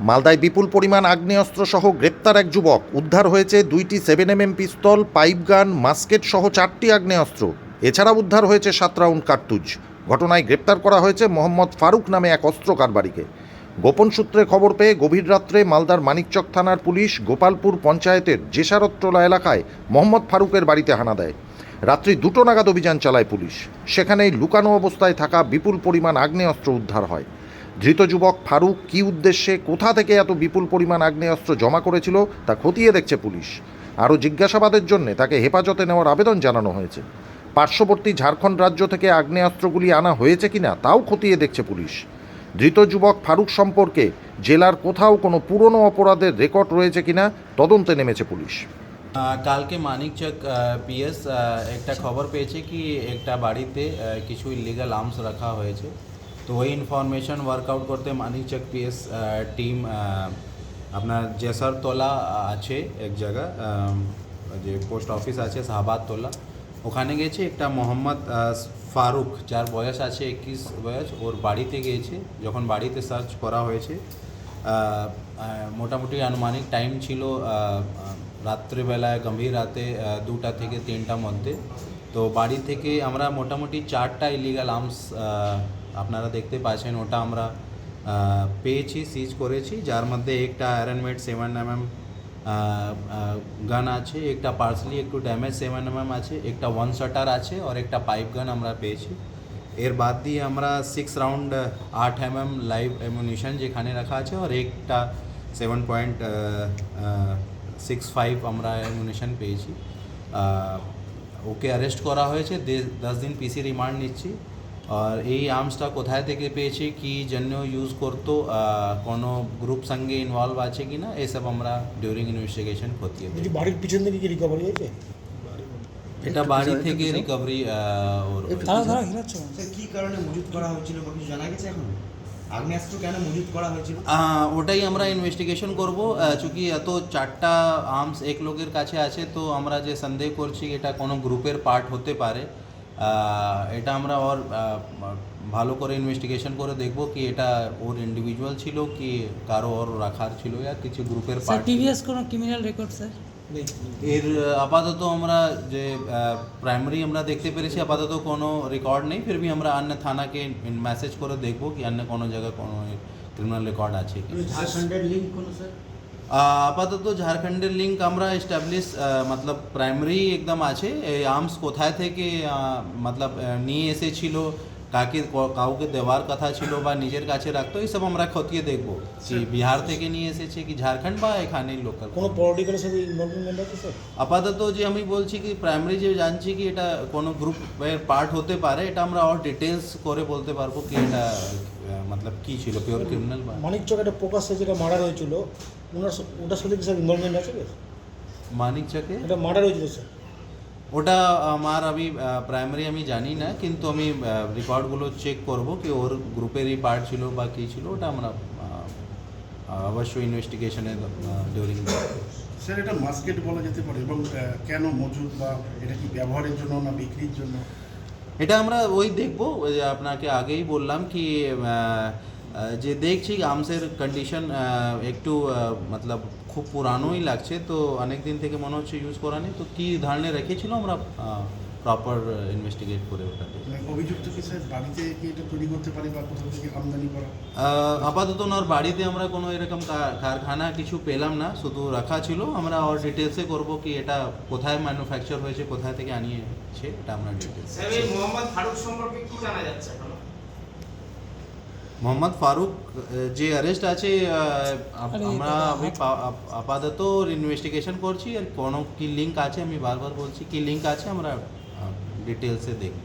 মালদায় বিপুল পরিমাণ আগ্নেয়াস্ত্র সহ গ্রেপ্তার এক যুবক। উদ্ধার হয়েছে 2টি 7mm পিস্তল, পাইপ গান, মাস্কেট সহ 4টি আগ্নেয়াস্ত্র। এছাড়া উদ্ধার হয়েছে 7 রাউন্ড কার্তুজ। ঘটনায় গ্রেপ্তার করা হয়েছে মোহাম্মদ ফারুক নামে এক অস্ত্র কারবারিকে। গোপন সূত্রে খবর পেয়ে গভীর রাত্রে মালদার মানিকচক থানার পুলিশ গোপালপুর পঞ্চায়েতের জেসারতটোলা এলাকায় মোহাম্মদ ফারুকের বাড়িতে হানা দেয়। রাত্রি 2টো নাগাদ অভিযান চালায় পুলিশ। সেখানেই লুকানো অবস্থায় থাকা বিপুল পরিমাণ আগ্নেয়াস্ত্র উদ্ধার হয়। ধৃত যুবক ফারুক কী উদ্দেশ্যে, কোথা থেকে এত বিপুল পরিমাণ আগ্নেয়াস্ত্র জমা করেছিল তা খতিয়ে দেখছে পুলিশ। আরও জিজ্ঞাসাবাদের জন্য তাকে হেফাজতে নেওয়ার আবেদন জানানো হয়েছে। পার্শ্ববর্তী ঝাড়খণ্ড রাজ্য থেকে আগ্নেয়াস্ত্রগুলি আনা হয়েছে কিনা তাও খতিয়ে দেখছে পুলিশ। ধৃত যুবক ফারুক সম্পর্কে জেলার কোথাও কোনো পুরনো অপরাধের রেকর্ড রয়েছে কিনা তদন্তে নেমেছে পুলিশ। কালকে মানিকচক পিএস একটা খবর পেয়েছে কি একটা বাড়িতে কিছু ইলিগাল আর্মস রাখা হয়েছে। তো ওই ইনফরমেশন ওয়ার্কআউট করতে মানিকচক পিএস টিম আপনার জেসারতলা আছে এক জায়গা, যে পোস্ট অফিস আছে শাহবাদতলা, ওখানে গেছে। একটা মোহাম্মদ ফারুক, যার বয়স আছে 21 বয়স, ওর বাড়িতে গিয়েছে। যখন বাড়িতে সার্চ করা হয়েছে, মোটামুটি আনুমানিক টাইম ছিল রাত্রিবেলায়, গম্ভীর রাতে 2টা থেকে 3টার মধ্যে। তো বাড়ি থেকে আমরা মোটামুটি 4টা ইলিগাল আর্মস আপনারা দেখতে পাচ্ছেন, ওটা আমরা পেয়েছি, সিজ করেছি। যার মধ্যে একটা আয়রন মেড 7mm গান আছে, একটা পার্সলি একটু ড্যামেজ 7mm আছে, একটা 1 শটার আছে, আর একটা পাইপ গান আমরা পেয়েছি। এর বাদ দিয়ে আমরা 6 রাউন্ড 8mm লাইভ অ্যামুনিশন যেখানে রাখা আছে, আর একটা 7.65 আমরা অ্যামুনিশন পেয়েছি। ওকে অ্যারেস্ট করা হয়েছে, 10 দিন পিসি রিমান্ড নিচ্ছি। আর এই আর্মসটা কোথায় থেকে পেয়েছে, কি জন্য ইউজ করতো, কোনো গ্রুপ সঙ্গে ইনভলভ আছে কি না, এসব আমরা ডিউরিং ইনভেস্টিগেশন খতিয়ে দেখি। বাড়ির পিছন থেকে কি রিকভারি হয়েছে? এটা বাড়ি থেকে রিকভারি ওর কি কারণে মজুত করা হয়েছিল বা কিছু জানা গেছে এখন? আগ্নেয়াস্ত্র কেন মজুত করা হয়েছিল ওটাই আমরা ইনভেস্টিগেশন করব। চूंकि এত 4টা আর্মস এক লোকের কাছে আছে, তো আমরা যে সন্দেহ করছি এটা কোনো গ্রুপের পার্ট হতে পারে। এটা আমরা ওর ভালো করে ইনভেস্টিগেশন করে দেখব কি এটা ওর ইন্ডিভিজুয়াল ছিল কি কারো ওর রাখার ছিল, या কিছু গ্রুপের পার্ট। প্রিভিয়াস কোনো ক্রিমিনাল রেকর্ড স্যার? এর আপাতত আমরা যে প্রাইমারি আমরা দেখতে পেরেছি, আপাতত কোনো রেকর্ড নেই। ফির ভি আমরা অন্য থানাকে মেসেজ করে দেখব কি অন্য কোনো জায়গায় কোনো ক্রিমিনাল রেকর্ড আছে কি। ঝাড়খণ্ডের লিঙ্ক কোনো স্যার? আপাতত ঝাড়খণ্ডের লিঙ্ক আমরা এস্টাবলিশ মতলব প্রাইমারি একদম আছে। এই আর্মস কোথায় থেকে মতলব নিয়ে এসেছিল, কাউকে দেওয়ার কথা ছিল বা নিজের কাছে রাখতো, এইসব আমরা খতিয়ে দেখব কি বিহার থেকে নিয়ে এসেছে কি ঝাড়খণ্ড বা এখানে লোকাল কোনো পলিটিক্যালের সাথে ইনভলভমেন্ট আছে স্যার? আপাতত যে আমি বলছি কি প্রাইমারি যে জানছি কি এটা কোনো গ্রুপের পার্ট হতে পারে, এটা আমরা আর ডিটেলস করে বলতে পারবো কি এটা মতলব কি ছিল, পিওর ক্রিমিনাল বা। মানিকচক একটা প্রকাশ্যে যেটা মার্ডার হয়েছিল, ওটার সাথে কি স্যার ইনভলভমেন্ট আছে? মানিকচকে এটা মার্ডার হয়েছিল স্যার? ওটা আমার আমি প্রাইমারি আমি জানি না, কিন্তু আমি রেকর্ডগুলো চেক করব কি ওর গ্রুপেরই পার্ট ছিল বা কী ছিল, ওটা আমরা অবশ্যই ইনভেস্টিগেশনে ডিউরিং। স্যার এটা মাস্কেট বলা যেতে পারে, এবং কেন মজুদ, বা এটা কি ব্যবহারের জন্য না বিক্রির জন্য? এটা আমরা ওই দেখবো, ওই যে আপনাকে আগেই বললাম কি যে দেখছি আর্মসের কন্ডিশন একটু মতলব খুব পুরানোই লাগছে, তো অনেক দিন থেকে মনে হচ্ছে ইউজ করা নেই। তো কী ধরনের রেখেছিল আমরা প্রপার ইনভেস্টিগেট করে ওটাতে। অভিযুক্ত কি স্যার বাড়িতে কি এটা তৈরি করতে পারে বা কোথাও থেকে আমদানি করা? আপাতত ওনার বাড়িতে আমরা কোনো এরকম কারখানা কিছু পেলাম না, শুধু রাখা ছিল। আমরা আর ডিটেলসে করবো কি এটা কোথায় ম্যানুফ্যাকচার হয়েছে, কোথায় থেকে আনিয়েছে, এটা আমরা ডিটেলস। মোহাম্মদ ফারুক সম্পর্কে কি জানা যাচ্ছে এখন? মোহাম্মদ ফারুক যে অ্যারেস্ট আছে, আমরা আপাতত ইনভেস্টিগেশন করছি। আর কোনো কি লিঙ্ক আছে, আমি বারবার বলছি কি লিঙ্ক আছে, আমরা ডিটেলসে দেখব।